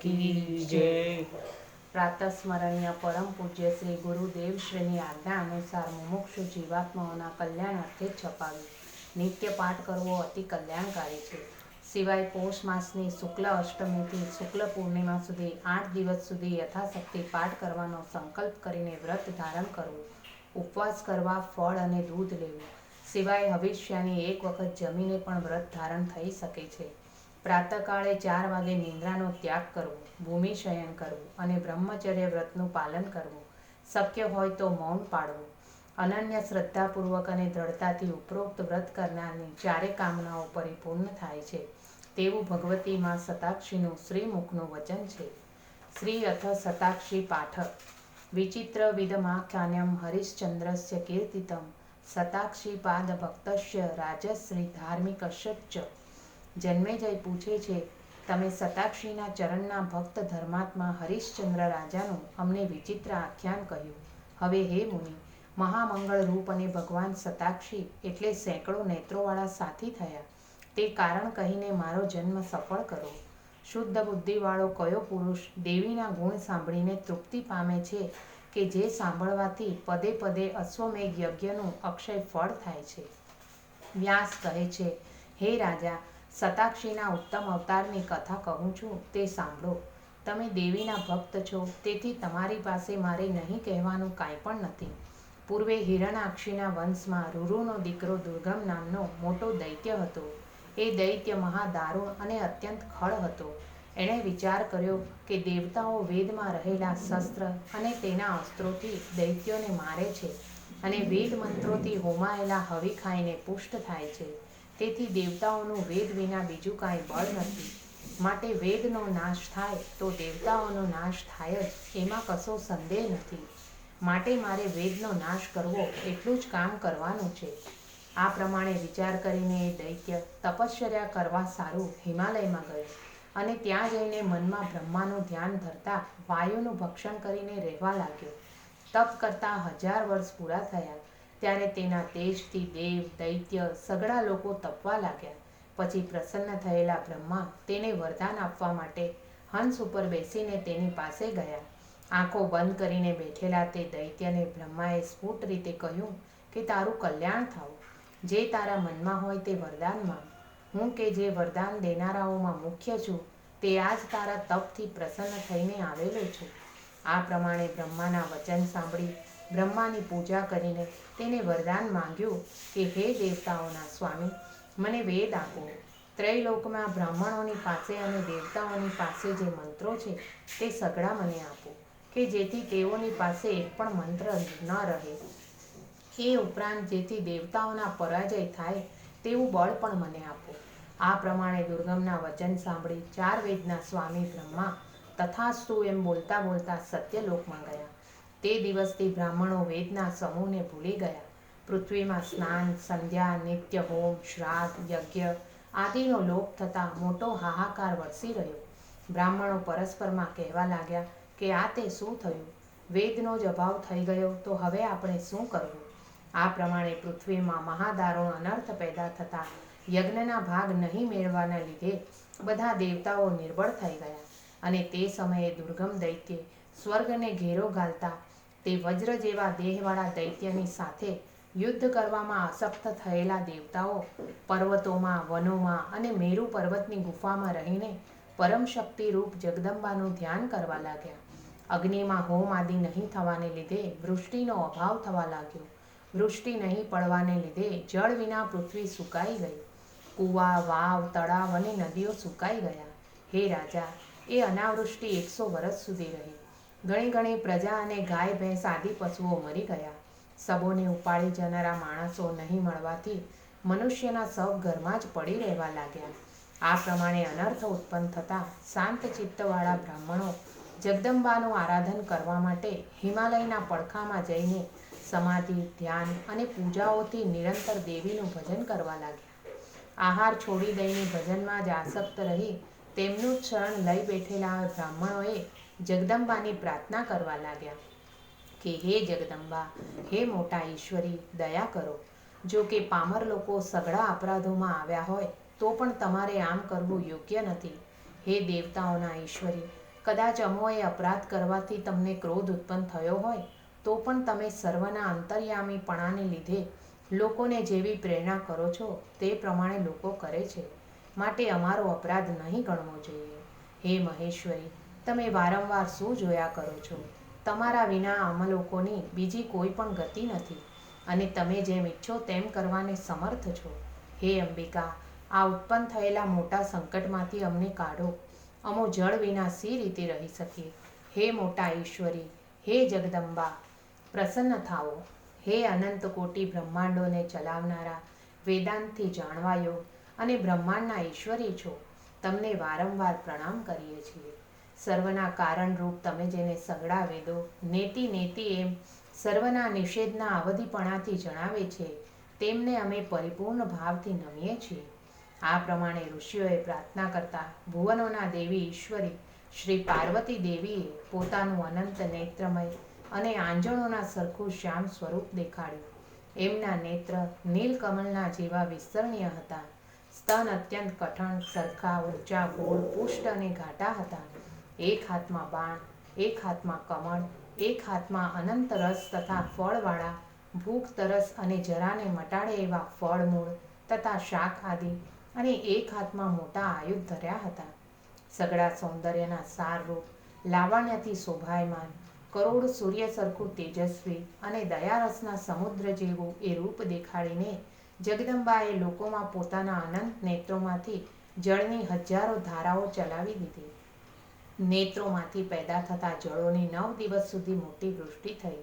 કી જય। પ્રાતસ્મરણીય પરમ પૂજ્ય શ્રી ગુરુદેવ શ્રીની આજ્ઞા અનુસાર મુમુક્ષુ જીવાત્માઓના કલ્યાણ અર્થે છપાવ્યું। નિત્ય પાઠ કરવો અતિ કલ્યાણકારી છે। સિવાય પોષ માસની શુક્લ અષ્ટમીથી શુક્લ પૂર્ણિમા સુધી 8 દિવસ સુધી યથાશક્તિ પાઠ કરવાનો સંકલ્પ કરીને વ્રત ધારણ કરવું, ઉપવાસ કરવા, ફળ અને દૂધ લેવું। સિવાય હવિષ્યાની એક વખત જમીને પણ વ્રત ધારણ થઈ શકે છે। પ્રાતઃકાળે 4 વાગે નિંદ્રાનો ત્યાગ કરવો, ભૂમિશયન કરવું અને બ્રહ્મચર્ય વ્રતનું પાલન કરવું। શક્ય હોય તો મૌન પાળવું। અનન્ય શ્રદ્ધાપૂર્વક અને દ્રઢતાથી ઉપરોક્ત વ્રત કરનારની ચારે કામનાઓ પરિપૂર્ણ થાય છે તેવું ભગવતી મા શતાક્ષીનું શ્રીમુખનું વચન છે। શ્રી અથ શતાક્ષી પાઠ। વિચિત્ર વિદમાખ્યાન્યમ હરિશ્ચંદ્રસ્ય કીર્તિતમ શતાક્ષી પાદ ભક્તસ્ય રાજશ્રી ધાર્મિકસ્ય ચ। જન્મેજય પૂછે છે, તમે શતાક્ષીના ચરણના ભક્ત ધર્માત્મા હરિશ્ચંદ્ર રાજાનું અમને વિચિત્ર આખ્યાન કહ્યું। હવે હે મુનિ, મહામંગળ રૂપ અને ભગવાન શતાક્ષી એટલે સેંકડો નેત્રોવાળા સાથી થયા તે કારણ કહીને મારો જન્મ સફળ કરો। શુદ્ધ બુદ્ધિવાળો કયો પુરુષ દેવીના ગુણ સાંભળીને તૃપ્તિ પામે છે કે જે સાંભળવાથી પદે પદે અશ્વમેઘ યજ્ઞનું અક્ષય ફળ થાય છે। વ્યાસ કહે છે, હે રાજા, શતાક્ષીના ઉત્તમ અવતારની કથા કહું છું તે સાંભળો। તમે દેવીના ભક્ત છો તેથી તમારી પાસે મારે નહીં કહેવાનું કાંઈ પણ નથી। પૂર્વે હિરણાક્ષીના વંશમાં રૂરુનો દીકરો દુર્ગમ નામનો મોટો દૈત્ય હતો। એ દૈત્ય મહાદારૂણ અને અત્યંત ખળ હતો। એણે વિચાર કર્યો કે દેવતાઓ વેદમાં રહેલા શસ્ત્ર અને તેના અસ્ત્રોથી દૈત્યોને મારે છે અને વેદ મંત્રોથી હોમાયેલા હવી ખાઈને પુષ્ટ થાય છે। તેથી દેવતાઓનું વેદ વિના બીજું કાંઈ બળ નથી, માટે વેદનો નાશ થાય તો દેવતાઓનો નાશ થાય જ એમાં કશો સંદેહ નથી। માટે મારે વેદનો નાશ કરવો એટલું જ કામ કરવાનું છે। આ પ્રમાણે વિચાર કરીને એ દૈત્ય તપશ્ચર્યા કરવા સારું હિમાલયમાં ગયો અને ત્યાં જઈને મનમાં બ્રહ્માનું ધ્યાન ધરતા વાયુનું ભક્ષણ કરીને રહેવા લાગ્યો। તપ કરતાં 1000 વર્ષ પૂરા થયા ત્યારે તેના તેજથી દેવ, દૈત્ય સઘળા લોકો તપવા લાગ્યા। પછી પ્રસન્ન થયેલા બ્રહ્મા તેને વરદાન આપવા માટે હંસ ઉપર બેસીને તેની પાસે ગયા। આંખો બંધ કરીને બેઠેલા તે દૈત્યને બ્રહ્માએ સ્ફુટ રીતે કહ્યું કે તારું કલ્યાણ થાવ, જે તારા મનમાં હોય તે વરદાન માંગ। હું કે જે વરદાન દેનારાઓમાં મુખ્ય છું તે આજ તારા તપથી પ્રસન્ન થઈને આવેલો છું। આ પ્રમાણે બ્રહ્માના વચન સાંભળી બ્રહ્માની પૂજા કરીને તેને વરદાન માંગ્યું કે હે દેવતાઓના સ્વામી, મને વેદ આપો। ત્રૈલોકમાં બ્રાહ્મણોની પાસે અને દેવતાઓની પાસે જે મંત્રો છે તે સઘળા મને આપો કે જેથી તેઓની પાસે એક પણ મંત્ર ન રહે। એ ઉપરાંત જેથી દેવતાઓના પરાજય થાય તેવું બળ પણ મને આપો। આ પ્રમાણે દુર્ગમના વચન સાંભળી 4 વેદના સ્વામી બ્રહ્મા તથાસ્તુ એમ બોલતા બોલતા સત્યલોકમાં ગયા। તે દિવસથી બ્રાહ્મણો વેદના સમૂહને ભૂલી ગયા। પૃથ્વીમાં સ્નાન, સંધ્યા, નિત્ય હોમ, શ્રાદ્ધ, યજ્ઞ આદિનો લોપ થતાં મોટો હાહાકાર વરસી રહ્યો। બ્રાહ્મણો પરસ્પરમાં કહેવા લાગ્યા કે આ તે શું થયું? વેદનો જ અભાવ થઈ ગયો તો હવે આપણે શું કરવું? આ પ્રમાણે પૃથ્વીમાં મહાદારૂણ અનર્થ પેદા થતાં યજ્ઞના ભાગ નહીં મેળવવાના લીધે બધા દેવતાઓ નિર્બળ થઈ ગયા અને તે સમયે દુર્ગમ દૈત્યે સ્વર્ગને ઘેરો ઘાલતા તે વજ્ર જેવા દેહવાળા દૈત્યની સાથે યુદ્ધ કરવામાં આસક્ત થયેલા દેવતાઓ પર્વતોમાં, વનોમાં અને મેરુ પર્વતની ગુફામાં રહીને પરમ શક્તિરૂપ જગદંબાનું ધ્યાન કરવા લાગ્યા। અગ્નિમાં હોમ આદિ નહીં થવાને લીધે વૃષ્ટિનો અભાવ થવા લાગ્યો। વૃષ્ટિ નહીં પડવાને લીધે જળ વિના પૃથ્વી સુકાઈ ગઈ। કૂવા, વાવ, તળાવ અને નદીઓ સુકાઈ ગયા। હે રાજા, એ અનાવૃષ્ટિ 100 વર્ષ સુધી રહી। ઘણી ઘણી પ્રજા અને ગાય ભેંસ આદિ પશુઓ મરી ગયા। સબોને ઉપાડી જનારા માણસો નહીં મળવાથી મનુષ્યના સૌ ઘરમાં જ પડી રહેવા લાગ્યા। આ પ્રમાણે અનર્થ ઉત્પન્ન થતાં શાંત ચિત્તવાળા બ્રાહ્મણો જગદંબાનું આરાધન કરવા માટે હિમાલયના પડખામાં જઈને સમાધિ, ધ્યાન અને પૂજાઓથી નિરંતર દેવીનું ભજન કરવા લાગ્યા। આહાર છોડી દઈને ભજનમાં જ આસક્ત રહી તેમનું જ શરણ લઈ બેઠેલા બ્રાહ્મણોએ જગદંબાની પ્રાર્થના કરવા લાગ્યા કે હે જગદંબા, હે મોટા ઈશ્વરી, દયા કરો। જો કે પામર લોકો સઘળા અપરાધોમાં આવ્યા હોય તો પણ તમારે આમ કરવું યોગ્ય નથી। હે દેવતાઓના ઈશ્વરી, કદાચ અમોએ અપરાધ કરવાથી તમને ક્રોધ ઉત્પન્ન થયો હોય તો પણ તમે સર્વના અંતર્યામીપણાને લીધે લોકોને જેવી પ્રેરણા કરો છો તે પ્રમાણે લોકો કરે છે, માટે અમારો અપરાધ નહીં ગણવો જોઈએ. હે મહેશ્વરી, તમે વારંવાર શું જોયા કરો છો? તમારા વિના અમલોકોની બીજી કોઈ પણ ગતિ નથી અને તમે જેમ ઈચ્છો તેમ કરવાને સમર્થ છો. હે અંબિકા, આ ઉત્પન્ન થયેલા મોટા સંકટમાંથી અમને કાઢો. અમો જળ વિના સી રીતે રહી શકીએ? હે મોટા ઈશ્વરી, હે જગદંબા, પ્રસન્ન થાઓ. હે અનંત કોટી બ્રહ્માંડોને ચલાવનારા, વેદાંતથી જાણવા યોગ અને બ્રહ્માંડના ઈશ્વરી છો, તમને વારંવાર પ્રણામ કરીએ છીએ. સર્વના કારણરૂપ તમે જેને સઘળા વેદો નેતિ નેતિ એમ સર્વના નિષેધના અવધિપણાથી જણાવે છે, તેમને અમે પરિપૂર્ણ ભાવથી નમીએ છીએ. આ પ્રમાણે ઋષિઓએ પ્રાર્થના કરતા ભુવનોના દેવી ઈશ્વરી શ્રી પાર્વતી દેવીએ પોતાનું અનંત નેત્રમય અને આંજણોના સરખું શ્યામ સ્વરૂપ દેખાડ્યું. એમના નેત્ર નીલકમલના જેવા વિસ્તરણીય હતા. સ્તન અત્યંત કઠણ, સરખા, ઊંચા, ગોળ, પુષ્ટ અને ઘાટા હતા. એક હાથમાં બાણ, એક હાથમાં કમળ, એક હાથમાં અનંત રસ તથા ફળવાળા, ભૂખ તરસ અને જરાને મટાડે એવા ફળ મૂળ તથા શાક આદિ, અને એક હાથમાં મોટા આયુધ ધર્યા હતા. સઘળા સૌંદર્યના સારરૂપ, લાવણ્યથી શોભાયમાન, કરોડ સૂર્ય સરખું તેજસ્વી અને દયારસના સમુદ્ર જેવું એ રૂપ દેખાડીને જગદંબાએ લોકોમાં પોતાના અનંત નેત્રોમાંથી જળની હજારો ધારાઓ ચલાવી દીધી. નેત્રોમાંથી પેદા થતા જળોની 9 દિવસ સુધી મોટી વૃષ્ટિ થઈ.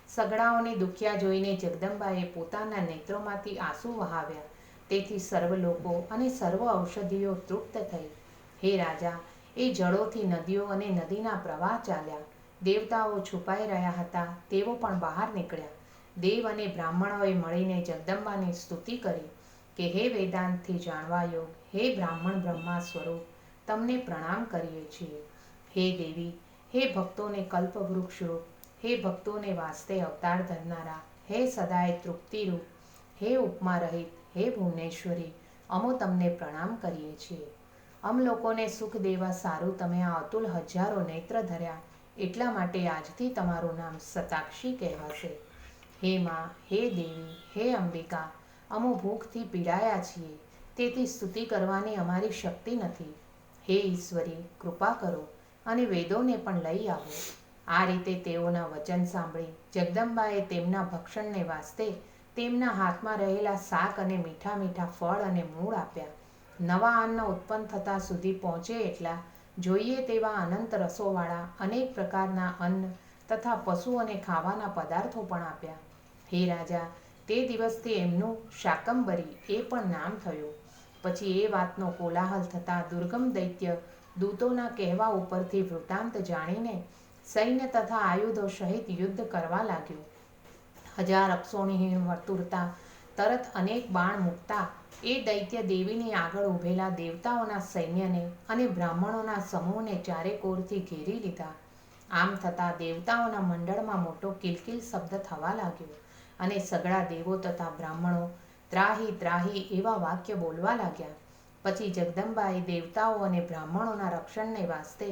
સગડાઓને દુખ્યા જોઈને જગદંબાએ પોતાના નેત્રોમાંથી આંસુ વહાવ્યા. તેથી સર્વ લોકો અને સર્વ ઔષધિઓ તૃપ્ત થઈ. હે રાજા, એ જળોથી નદીઓ અને નદીના પ્રવાહ ચાલ્યા. દેવતાઓ છુપાઈ રહ્યા હતા તેઓ પણ બહાર નીકળ્યા. દેવ અને બ્રાહ્મણોએ મળીને જગદંબાની સ્તુતિ કરી કે હે વેદાંતથી જાણવા યોગ, હે બ્રાહ્મણ બ્રહ્મા સ્વરૂપ, તમને પ્રણામ કરીએ છીએ. હે દેવી, હે ભક્તોને કલ્પવૃક્ષરૂપ, હે ભક્તોને વાસ્તે અવતાર ધરનારા, હે સદાય તૃપ્તિરૂપ, હે ઉપમા રહિત, હે ભુવનેશ્વરી, અમો તમને પ્રણામ કરીએ છીએ. અમ લોકોને સુખ દેવા સારું તમે આ અતુલ હજારો નેત્ર ધર્યા, એટલા માટે આજથી તમારું નામ સતાક્ષી કહેવાશે. હે માં, હે દેવી, હે અંબિકા, અમો ભૂખથી પીડાયા છીએ, તેથી સ્તુતિ કરવાની અમારી શક્તિ નથી. હે ઈશ્વરી, કૃપા કરો અને વેદોને પણ લઈ આવો. આ રીતે તેઓના વચન સાંભળી જગદંબાએ તેમના ભક્ષણને વાસ્તે તેમના હાથમાં રહેલા શાક અને મીઠા મીઠા ફળ અને મૂળ આપ્યા. નવા અન્ન ઉત્પન્ન થતાં સુધી પહોંચે એટલા જોઈએ તેવા અનંત રસોવાળા અનેક પ્રકારના અન્ન તથા પશુઓને ખાવાના પદાર્થો પણ આપ્યા. હે રાજા, તે દિવસથી એમનું શાકંબરી એ પણ નામ થયું. પછી એ વાતનો કોલાહલ થતાં દુર્ગમ દૈત્ય દૂતોના કહેવા ઉપરથી વૃત્તાંત જાણીને સૈન્ય તથા આયુધો સહિત યુદ્ધ કરવા લાગ્યું. 1000 અક્ષોહિણી વર્તુળતા તરત અનેક બાણ મૂકતા એ દૈત્ય દેવીની આગળ ઊભેલા દેવતાઓના સૈન્યને અને બ્રાહ્મણોના સમૂહને ચારેકોરથી ઘેરી લીધા. આમ થતાં દેવતાઓના મંડળમાં મોટો કિલકિલ શબ્દ થવા લાગ્યો અને સઘળા દેવો તથા બ્રાહ્મણો ત્રાહી ત્રાહી એવા વાક્ય બોલવા લાગ્યા. પછી જગદંબાએ દેવતાઓ અને બ્રાહ્મણોના રક્ષણને વાસ્તે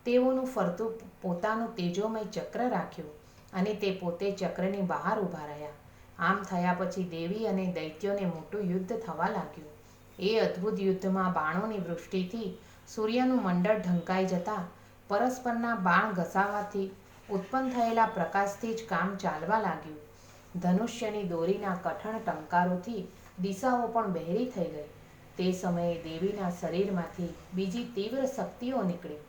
તેઓનું ફરતું પોતાનું તેજોમય ચક્ર રાખ્યું અને તે પોતે ચક્રની બહાર ઊભા રહ્યા. આમ થયા પછી દેવી અને દૈત્યોને મોટું યુદ્ધ થવા લાગ્યું. એ અદ્ભુત યુદ્ધમાં બાણોની વૃષ્ટિથી સૂર્યનું મંડળ ઢંકાઈ જતાં પરસ્પરના બાણ ઘસાવાથી ઉત્પન્ન થયેલા પ્રકાશથી જ કામ ચાલવા લાગ્યું. ધનુષ્યની દોરીના કઠણ ટંકારોથી દિશાઓ પણ બહેરી થઈ ગઈ. તે સમયે દેવીના શરીરમાંથી બીજી તીવ્ર શક્તિઓ નીકળી.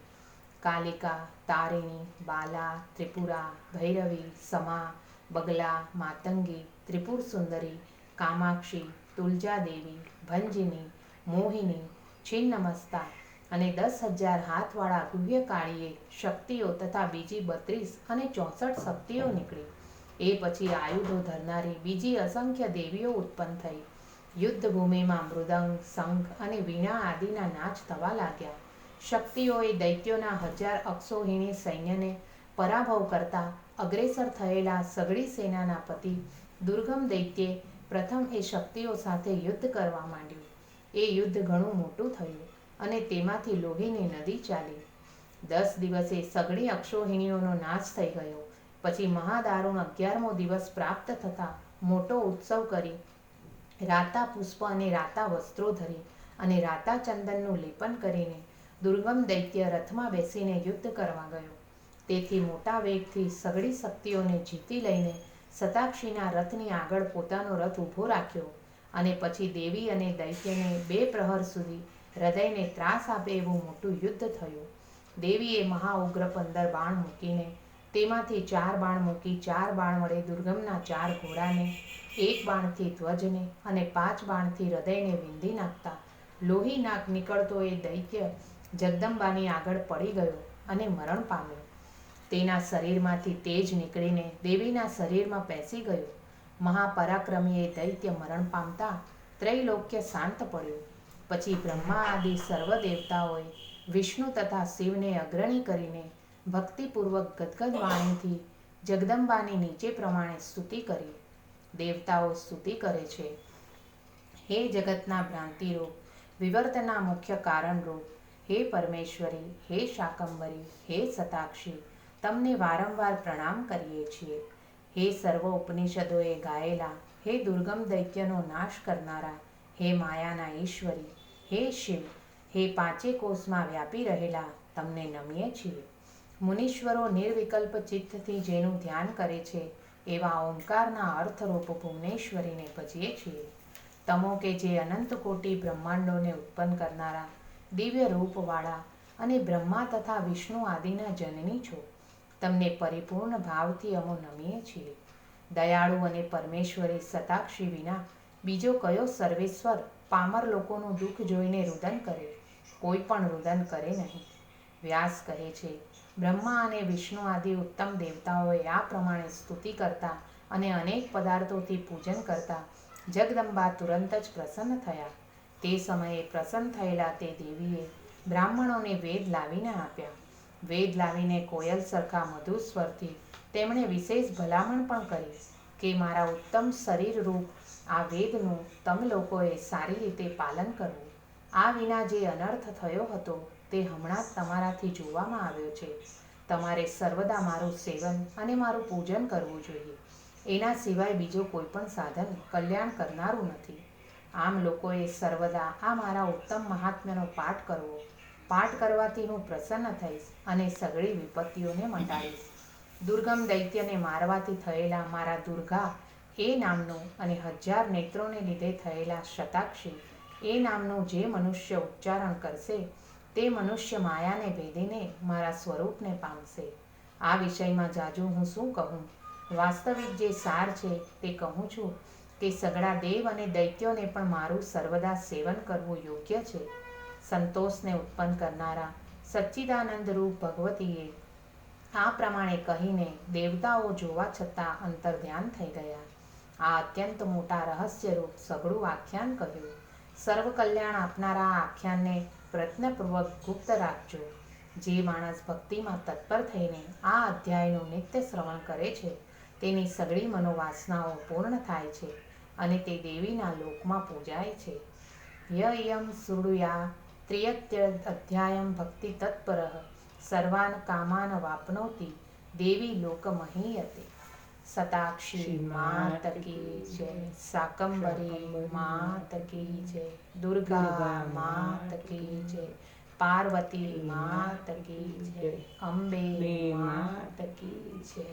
કાલિકા, તારિણી, બાલા, ત્રિપુરા, ભૈરવી, સમા, બગલા, માતંગી, ત્રિપુર સુંદરી, કામાક્ષી, તુલજાદેવી, ભંજિની, મોહિની, છિન્નમસ્તા અને 10,000 હાથવાળા ગુહ્યકાળીએ શક્તિઓ તથા બીજી 32 અને 64 શક્તિઓ નીકળી. એ પછી આયુધો ધરનારી બીજી અસંખ્ય દેવીઓ ઉત્પન્ન થઈ. યુદ્ધભૂમિમાં મૃદંગ, શંખ અને વીણા આદિના નાચ થવા લાગ્યા. શક્તિઓએ દૈત્યોના 1000 અક્ષોહિણી સૈન્યને પરાભવ કરતા અગ્રેસર થયેલા સઘળી સેનાના પતિ દુર્ગમ દૈત્યે પ્રથમ એ શક્તિઓ સાથે યુદ્ધ કરવા માંડ્યું. એ યુદ્ધ ઘણું મોટું થયું અને તેમાંથી લોહીની નદી ચાલી. 10 દિવસે સઘળી અક્ષોહિણીઓનો નાશ થઈ ગયો. પછી મહાદારુણ 11મો દિવસ પ્રાપ્ત થતાં મોટો ઉત્સવ કરી રાતા પુષ્પ અને રાતા વસ્ત્રો ધરી અને રાતા ચંદનનું લેપન કરીને દુર્ગમ દૈત્ય રથમાં બેસીને યુદ્ધ કરવા ગયો. તેથી મોટા વેગથી સઘળી શક્તિઓને જીતી લઈને શતાક્ષીના રથની આગળ પોતાનો રથ ઊભો રાખ્યો અને પછી દેવી અને દૈત્યને 2 પ્રહર સુધી હૃદયને ત્રાસ આપે એવું મોટું યુદ્ધ થયું. દેવીએ મહાઉગ્ર 15 બાણ મૂકીને તેમાંથી 4 બાણ મૂકી 4 બાણ વડે દુર્ગમના 4 ઘોડાને, 1 બાણથી ધ્વજને અને 5 બાણથી હૃદયને વીંધી નાખતા લોહી નાક નીકળતો એ દૈત્ય જગદંબાની આગળ પડી ગયો અને મરણ પામ્યો. તેના શરીરમાંથી તેજ નીકળીને દેવીના શરીરમાં પેસી ગયું. મહાપરાક્રમી એ દૈત્ય મરણ પામતા ત્રૈલોક્ય શાંત પડ્યું. પછી બ્રહ્મા આદિ સર્વ દેવતાઓએ વિષ્ણુ તથા શિવને અગ્રણી કરીને ભક્તિપૂર્વક ગદગદ વાણીથી જગદંબાની નીચે પ્રમાણે સ્તુતિ કરી. દેવતાઓ સ્તુતિ કરે છે. હે જગતના ભ્રાંતિરૂપ, વિવર્તના મુખ્ય કારણરૂપ, હે પરમેશ્વરી, હે શાકંભરી, હે શતાક્ષી, તમને વારંવાર પ્રણામ કરીએ છીએ. હે સર્વ ઉપનિષદોએ ગાયેલા, હે દુર્ગમ દૈત્યનો નાશ કરનારા, હે માયાના ઈશ્વરી, હે શિવ, હે પાંચે કોષમાં વ્યાપી રહેલા, તમને નમીએ છીએ. મુનીશ્વરો નિર્વિકલ્પ ચિત્તથી જેનું ધ્યાન કરે છે એવા ઓંકારના અર્થરૂપ ભુવનેશ્વરીને ભજીએ છીએ. તમો કે જે અનંત કોટી બ્રહ્માંડોને ઉત્પન્ન કરનારા દિવ્ય રૂપવાળા અને બ્રહ્મા તથા વિષ્ણુ આદિના જનની છો, તમને પરિપૂર્ણ ભાવથી અમો નમીએ છીએ. દયાળુ અને પરમેશ્વરી શતાક્ષી વિના બીજો કયો સર્વેશ્વર પામર લોકોનું દુઃખ જોઈને રુદન કરે? કોઈ પણ રુદન કરે નહીં. વ્યાસ કહે છે, બ્રહ્મા અને વિષ્ણુ આદિ ઉત્તમ દેવતાઓએ આ પ્રમાણે સ્તુતિ કરતા અને અનેક પદાર્થોથી પૂજન કરતા જગદંબા તુરંત જ પ્રસન્ન થયા. તે સમયે પ્રસન્ન થયેલા તે દેવીએ બ્રાહ્મણોને વેદ લાવીને આપ્યા. વેદ લાવીને કોયલ સરખા મધુર સ્વરથી તેમણે વિશેષ ભલામણ પણ કરી કે મારા ઉત્તમ શરીરરૂપ આ વેદનું તમે લોકોએ સારી રીતે પાલન કરવું. આ વિના જે અનર્થ થયો હતો તે હમણાં જ તમારાથી જોવામાં આવ્યો છે. તમારે સર્વદા મારું સેવન અને મારું પૂજન કરવું જોઈએ. એના સિવાય બીજો કોઈ પણ સાધન કલ્યાણ કરનારું નથી. આમ લોકોએ સર્વદા આ મારા ઉત્તમ મહાત્મ્યનો પાઠ કરવો. પાઠ કરવાથી હું પ્રસન્ન થઈશ અને સઘળી વિપત્તિઓને મટાડીશ. દુર્ગમ દૈત્યને મારવાથી થયેલા મારા દુર્ગા એ નામનું અને 1000 નેત્રોને લીધે થયેલા શતાક્ષી એ નામનું જે મનુષ્ય ઉચ્ચારણ કરશે તે મનુષ્ય માયાને ભેદીને મારા સ્વરૂપને પામશે. આ વિષયમાં જાજુ હું શું કહું? વાસ્તવિક જે સાર છે તે કહું છું કે સઘળા દેવ અને દૈત્યોને પણ મારું સર્વદા સેવન કરવું યોગ્ય છે. સંતોષને ઉત્પન્ન કરનારા સચ્ચિદાનંદ રૂપ ભગવતીએ આ પ્રમાણે કહીને દેવતાઓ જોવા છતાં અંતર્ધ્યાન થઈ ગયા. આ અત્યંત મોટા રહસ્યરૂપ સઘળું આખ્યાન કહ્યું. સર્વ કલ્યાણ આપનારા આ આખ્યાનને પ્રયત્નપૂર્વક ગુપ્ત રાખજો. જે માણસ ભક્તિમાં તત્પર થઈને આ અધ્યાયનું નિત્ય શ્રવણ કરે છે તેની સઘળી મનોવાસનાઓ પૂર્ણ થાય છે અને તે દેવીના લોકમાં પૂજાય છે. યયમ શૃણુયા ત્રિયત્યધ્યાયમ ભક્તિ તત્પરઃ સર્વાન કામાન વાપ્નોતિ દેવી લોકમહીયતે. શતાક્ષી માત કી જય, શાકંભરી માત કી જય, દુર્ગા માત કી જય, પાર્વતી માત કી જય, અંબે માત કી જય.